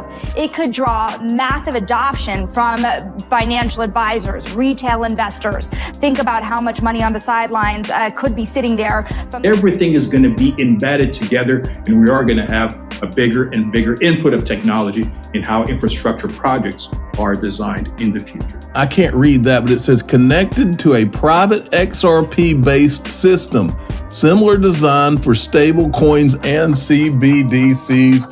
ETF, it could draw massive adoption from financial advisors, retail investors. Think about how much money on the sidelines could be sitting there. Everything is going to be embedded together, and we are going to have a bigger and bigger input of technology in how infrastructure projects are designed in the future. I can't read that, but it says connected to a private XRP-based system, similar design for stable coins and CBDCs.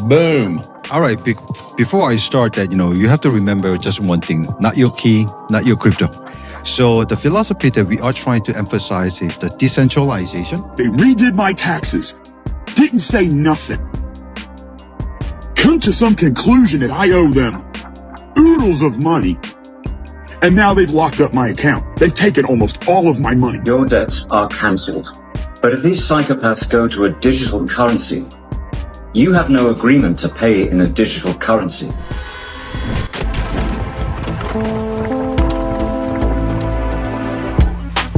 Boom. All right, before I start that, you have to remember just one thing, not your key, not your crypto. So the philosophy that we are trying to emphasize is the decentralization. They redid my taxes, didn't say nothing. Come to some conclusion that I owe them oodles of money. And now they've locked up my account. They've taken almost all of my money. Your debts are cancelled. But if these psychopaths go to a digital currency, you have no agreement to pay in a digital currency.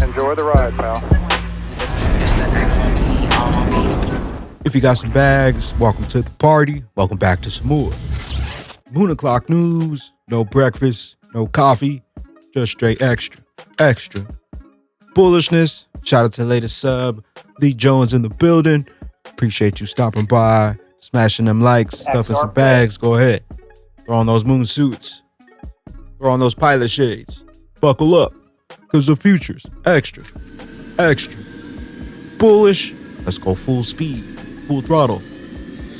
Enjoy the ride, pal. If you got some bags, welcome to the party. Welcome back to some more. Moon o'clock news, no breakfast, no coffee, just straight extra. Bullishness, shout out to the latest sub, Lee Jones in the building. Appreciate you stopping by, smashing them likes, stuffing some bags. Go ahead. Throw on those moon suits. Throw on those pilot shades. Buckle up, because the future's extra. Bullish. Let's go full speed, full throttle.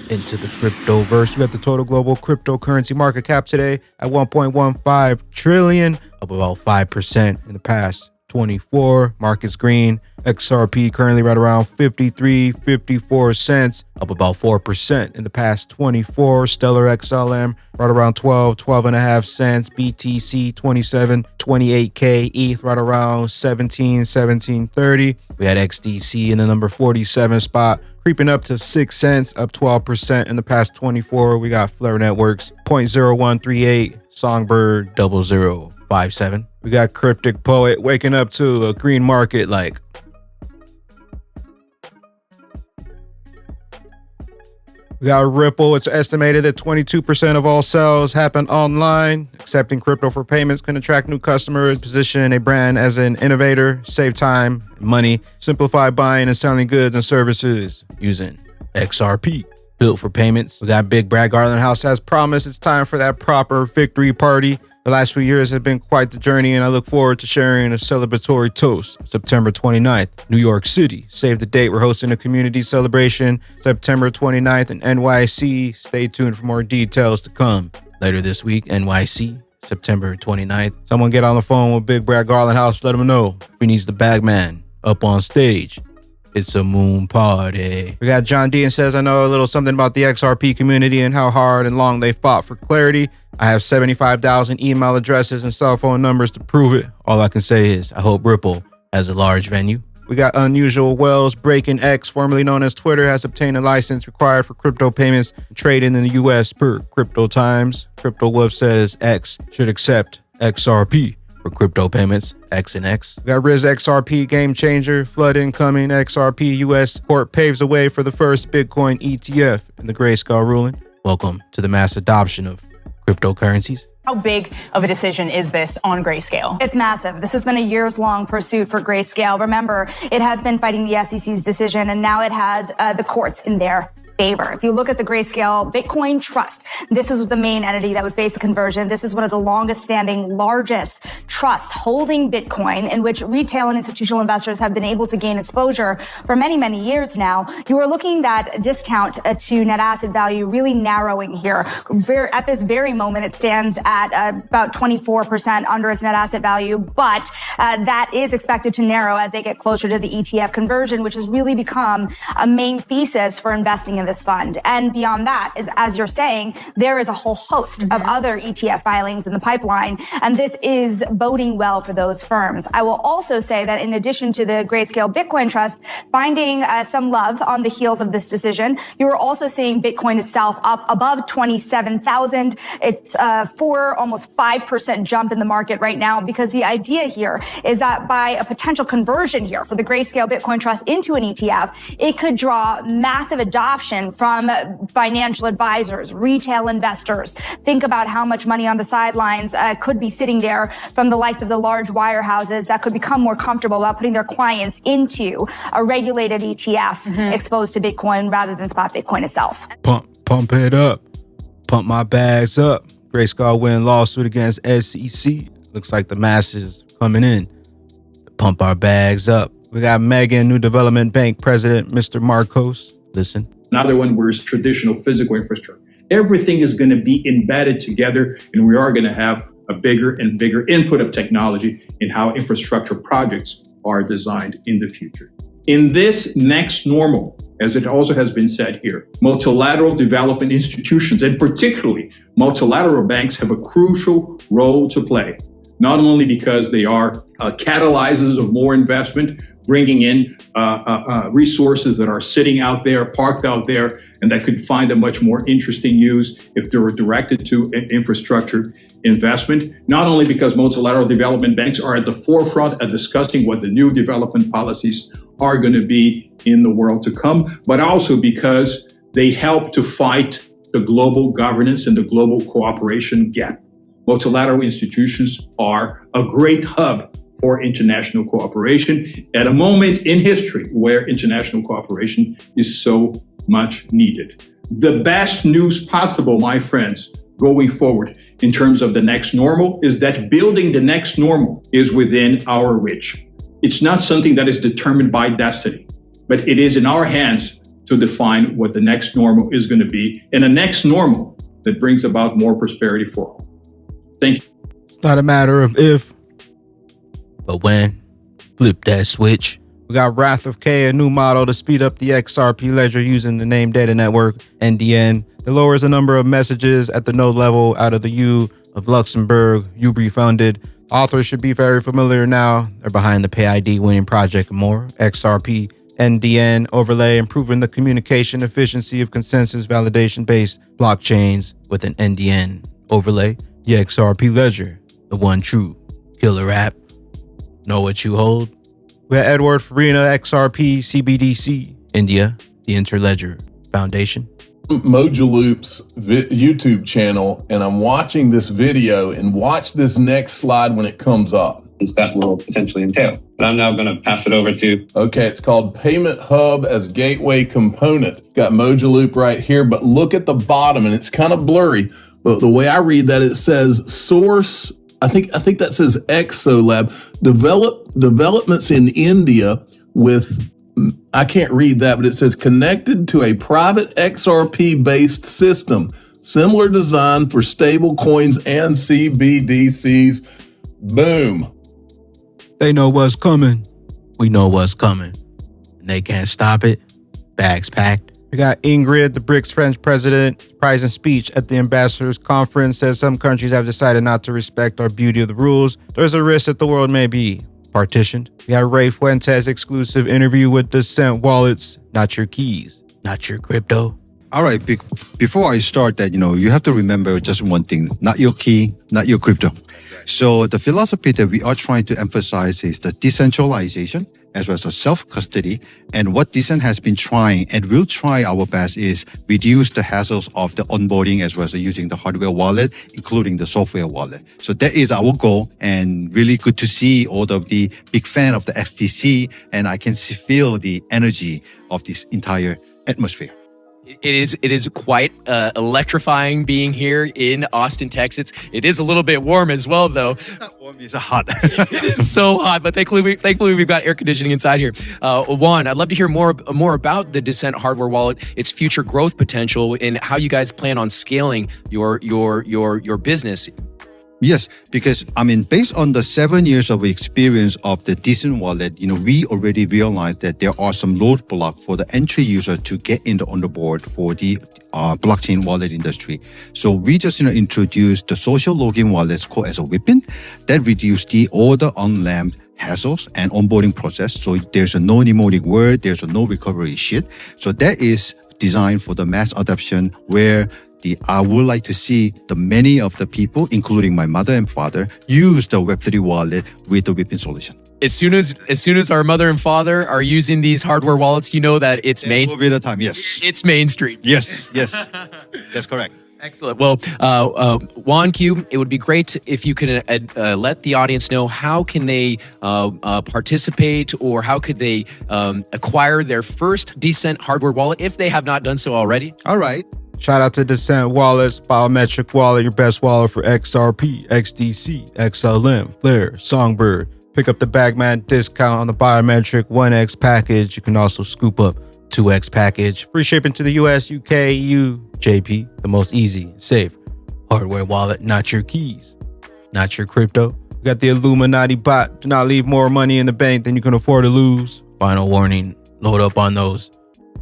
Into the cryptoverse. We got the total global cryptocurrency market cap today at 1.15 trillion, up about 5% in the past 24. Market's green. XRP currently right around 53.54 cents, up about 4% in the past 24. Stellar XLM right around 12.5 cents. BTC 27.28K. ETH right around 17.30. We had XDC in the number 47 spot, creeping up to 6 cents, up 12% in the past 24. We got Flare Networks 0.0138, Songbird 0057. We got Cryptic Poet waking up to a green market like. We got Ripple. It's estimated that 22% of all sales happen online. Accepting crypto for payments can attract new customers, position a brand as an innovator, save time and money, simplify buying and selling goods and services using XRP. Built for payments. We got Big Brad Garland House has promised it's time for that proper victory party. The last few years have been quite the journey, and I look forward to sharing a celebratory toast. September 29th, New York City. Save the date. We're hosting a community celebration September 29th in NYC. Stay tuned for more details to come. Later this week, NYC, September 29th. Someone get on the phone with Big Brad Garland House. Let him know if he needs the bag man up on stage. It's a moon party. We got John D and says, I know a little something about the XRP community and how hard and long they fought for clarity. I have 75,000 email addresses and cell phone numbers to prove it. All I can say is I hope Ripple has a large venue. We got Unusual Wells. Breaking X, formerly known as Twitter, has obtained a license required for crypto payments and trading in the U.S. per Crypto Times. Crypto Wolf says X should accept XRP for crypto payments, X and X. We got Riz XRP game changer, flood incoming, XRP US court paves the way for the first Bitcoin ETF in the Grayscale ruling. Welcome to the mass adoption of cryptocurrencies. How big of a decision is this on Grayscale? It's massive. This has been a years-long pursuit for Grayscale. Remember, it has been fighting the SEC's decision, and now it has the courts in their favor. If you look at the Grayscale Bitcoin Trust, this is the main entity that would face a conversion. This is one of the longest standing, largest trusts holding Bitcoin, in which retail and institutional investors have been able to gain exposure for many, many years now. You are looking at discount to net asset value really narrowing here. At this very moment, it stands at about 24% under its net asset value, but that is expected to narrow as they get closer to the ETF conversion, which has really become a main thesis for investing in this fund. And beyond that, is, as you're saying, there is a whole host of other ETF filings in the pipeline, and this is boding well for those firms. I will also say that in addition to the Grayscale Bitcoin Trust finding some love on the heels of this decision, you are also seeing Bitcoin itself up above 27,000. It's almost 5% jump in the market right now, because the idea here is that by a potential conversion here for the Grayscale Bitcoin Trust into an ETF, it could draw massive adoption attention from financial advisors, retail investors. Think about how much money on the sidelines could be sitting there from the likes of the large wirehouses that could become more comfortable about putting their clients into a regulated ETF exposed to Bitcoin rather than spot Bitcoin itself. Pump it up. Pump my bags up. Grayscale win lawsuit against SEC. Looks like the masses coming in to pump our bags up. We got Megan, New Development Bank President, Mr. Marcos. Listen. Another one where it's traditional physical infrastructure. Everything is going to be embedded together, and we are going to have a bigger and bigger input of technology in how infrastructure projects are designed in the future. In this next normal, as it also has been said here, multilateral development institutions, and particularly multilateral banks, have a crucial role to play, not only because they are catalyzers of more investment, bringing in resources that are sitting out there, parked out there, and that could find a much more interesting use if they were directed to infrastructure investment, not only because multilateral development banks are at the forefront of discussing what the new development policies are going to be in the world to come, but also because they help to fight the global governance and the global cooperation gap. Multilateral institutions are a great hub for international cooperation at a moment in history where international cooperation is so much needed. The best news possible, my friends, going forward in terms of the next normal is that building the next normal is within our reach. It's not something that is determined by destiny, but it is in our hands to define what the next normal is going to be, and a next normal that brings about more prosperity for all. Thank you. It's not a matter of if, but when. Flip that switch. We got Wrath of K, a new model to speed up the XRP ledger using the Named Data Network, NDN. It lowers the number of messages at the node level out of the U of Luxembourg, UBRI funded. Authors should be very familiar now. They're behind the PayID winning project and more. XRP NDN overlay, improving the communication efficiency of consensus validation-based blockchains with an NDN overlay. The XRP ledger, the one true killer app. Know what you hold? We have Edward Farina, XRP CBDC, India, the Interledger Foundation. Mojaloop's YouTube channel, and I'm watching this video, and watch this next slide when it comes up. That will potentially entail. But I'm now going to pass it over to... Okay, it's called Payment Hub as Gateway Component. It's got Mojaloop right here, but look at the bottom, and it's kind of blurry. But the way I read that, it says source, I think that says Exolab, developments in India with, I can't read that, but it says connected to a private XRP based system, similar design for stable coins and CBDCs. Boom. They know what's coming. We know what's coming. And they can't stop it. Bags packed. We got Ingrid, the BRICS French president, surprising speech at the ambassadors conference, says some countries have decided not to respect our beauty of the rules. There's a risk that the world may be partitioned. We got Ray Fuentes' exclusive interview with Descent Wallets. Not your keys, not your crypto. All right, before I start that, you have to remember just one thing, not your key, not your crypto. So the philosophy that we are trying to emphasize is the decentralization as well as self-custody. And what Decent has been trying and will try our best is reduce the hassles of the onboarding as well as using the hardware wallet, including the software wallet. So that is our goal, and really good to see all of the big fan of the XTC, and I can feel the energy of this entire atmosphere. It is quite electrifying being here in Austin, Texas. It is a little bit warm as well, though. It's not warm, it's hot. It is so hot, but thankfully we've got air conditioning inside here. Juan, I'd love to hear more about the Descent hardware wallet, its future growth potential, and how you guys plan on scaling your business. Yes, because based on the 7 years of experience of the Decent wallet, we already realized that there are some roadblocks for the entry user to get on the board for the blockchain wallet industry. So we just introduced the social login wallets called as a Whippin that reduce all the unlamped hassles and onboarding process. So there's a no mnemonic word, there's a no recovery shit. So that is designed for the mass adoption where I would like to see the many of the people, including my mother and father, use the Web3 wallet with the Whipping solution. As soon as our mother and father are using these hardware wallets, you know that it's It will be the time. Yes. It's mainstream. Yes. That's correct. Excellent. Well, Juan Q, it would be great if you could let the audience know how can they participate, or how could they acquire their first Descent hardware wallet if they have not done so already. All right. Shout out to Descent Wallets, Biometric Wallet, your best wallet for XRP, XDC, XLM, Flare, Songbird. Pick up the Bagman discount on the Biometric 1X package. You can also scoop up 2X package. Free shipping to the US, UK, EU, JP. The most easy, safe hardware wallet, not your keys, not your crypto. You got the Illuminati bot. Do not leave more money in the bank than you can afford to lose. Final warning, load up on those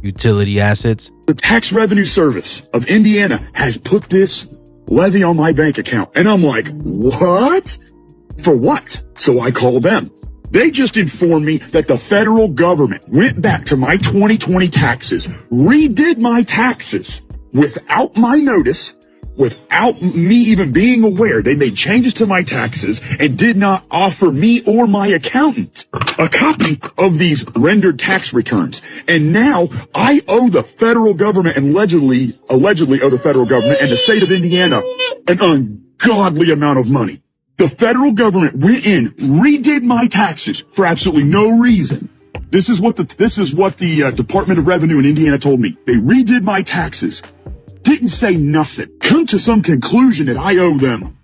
utility assets. The Tax Revenue Service of Indiana has put this levy on my bank account. And I'm like, what? For what? So I call them. They just informed me that the federal government went back to my 2020 taxes, redid my taxes without my notice, without me even being aware. They made changes to my taxes and did not offer me or my accountant a copy of these rendered tax returns. And now I owe the federal government, and allegedly owe the federal government and the state of Indiana an ungodly amount of money. The federal government went in, redid my taxes for absolutely no reason. This is what the Department of Revenue in Indiana told me. They redid my taxes. Didn't say nothing. Come to some conclusion that I owe them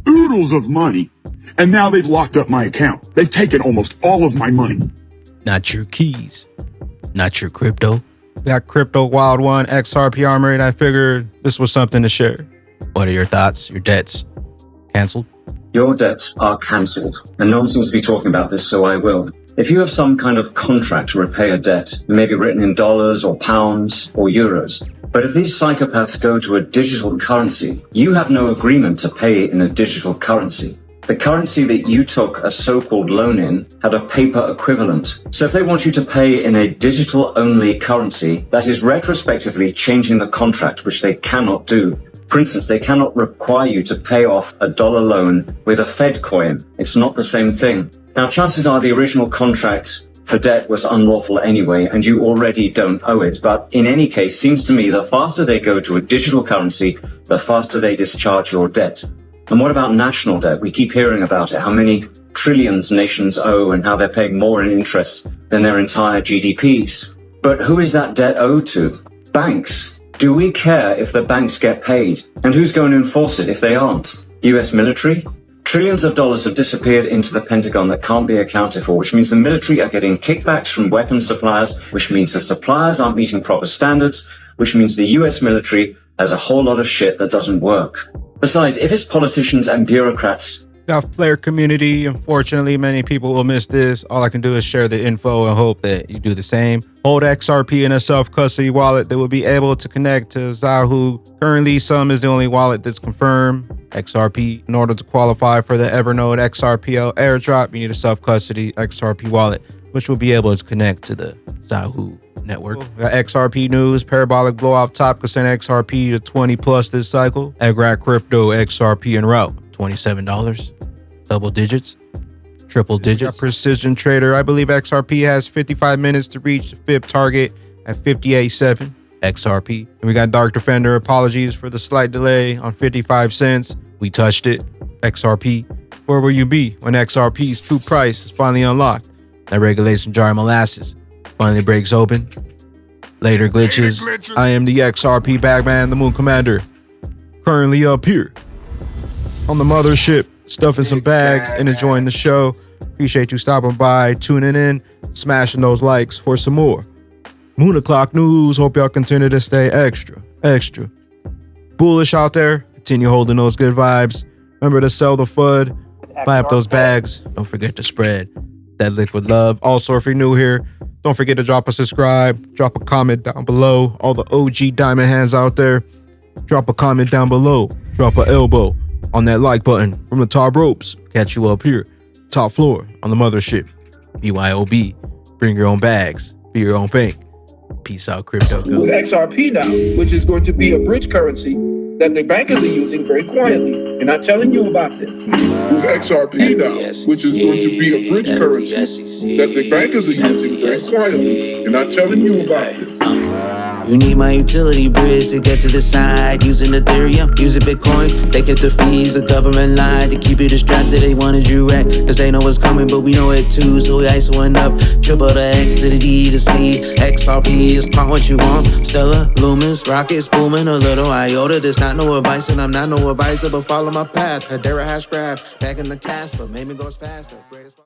oodles of money. And now they've locked up my account. They've taken almost all of my money. Not your keys, not your crypto. We got Crypto Wild One, XRP Armory, and I figured this was something to share. What are your thoughts? Your debts canceled? Your debts are cancelled, and no one seems to be talking about this, so I will. If you have some kind of contract to repay a debt, it may be written in dollars or pounds or euros. But if these psychopaths go to a digital currency, you have no agreement to pay in a digital currency. The currency that you took a so-called loan in had a paper equivalent. So if they want you to pay in a digital-only currency, that is retrospectively changing the contract, which they cannot do. For instance, they cannot require you to pay off a dollar loan with a Fed coin. It's not the same thing. Now, chances are the original contract for debt was unlawful anyway, and you already don't owe it. But in any case, seems to me the faster they go to a digital currency, the faster they discharge your debt. And what about national debt? We keep hearing about it, how many trillions nations owe and how they're paying more in interest than their entire GDPs. But who is that debt owed to? Banks. Do we care if the banks get paid? And who's going to enforce it if they aren't? US military? Trillions of dollars have disappeared into the Pentagon that can't be accounted for, which means the military are getting kickbacks from weapons suppliers, which means the suppliers aren't meeting proper standards, which means the US military has a whole lot of shit that doesn't work. Besides, if it's politicians and bureaucrats, got Flare community. Unfortunately, many people will miss this. All I can do is share the info and hope that you do the same. Hold XRP in a self-custody wallet that will be able to connect to Zahoo. Currently, Sum is the only wallet that's confirmed. XRP, in order to qualify for the Evernode XRPL airdrop, you need a self-custody XRP wallet, which will be able to connect to the Zahoo network. We got XRP News, parabolic blowout top could send XRP to 20 plus this cycle. Egrat Crypto XRP en route. $27, double digits, triple digits. Precision Trader, I believe XRP has 55 minutes to reach the FIB target at 58.7 XRP. And we got Dark Defender, apologies for the slight delay on 55 cents. We touched it. XRP, where will you be when XRP's true price is finally unlocked? That regulation jar of molasses finally breaks open. Later glitches. I am the XRP Bagman, the Moon Commander, currently up here on the mothership, stuffing some bags and enjoying the show. Appreciate you stopping by, tuning in, smashing those likes for some more Moon O'Clock news. Hope y'all continue to stay extra bullish out there. Continue holding those good vibes. Remember to sell the FUD, buy up those bags. Don't forget to spread that liquid love. Also, if you're new here, don't forget to drop a subscribe, drop a comment down below. All the OG diamond hands out there, drop a comment down below, drop an elbow on that like button from the top ropes. Catch you up here, top floor on the mothership. BYOB. Bring your own bags, be your own bank. Peace out, crypto. With XRP now, which is going to be a bridge currency that the bankers are using very quietly. They're not telling you about this. With XRP now, which is going to be a bridge currency that the bankers are using very quietly. They're not telling you about this. You need my utility bridge to get to the side. Using Ethereum, using Bitcoin. They get the fees, the government lied to keep you distracted. They wanted you right, cause they know what's coming, but we know it too. So we ISOing up, triple the X to the D to C. XRP is call what you want. Stellar, Lumens, rockets booming. A little iota, there's not no advice, and I'm not no advisor, but follow my path. Hedera hash graph, back in the cast, but maybe goes faster. Greatest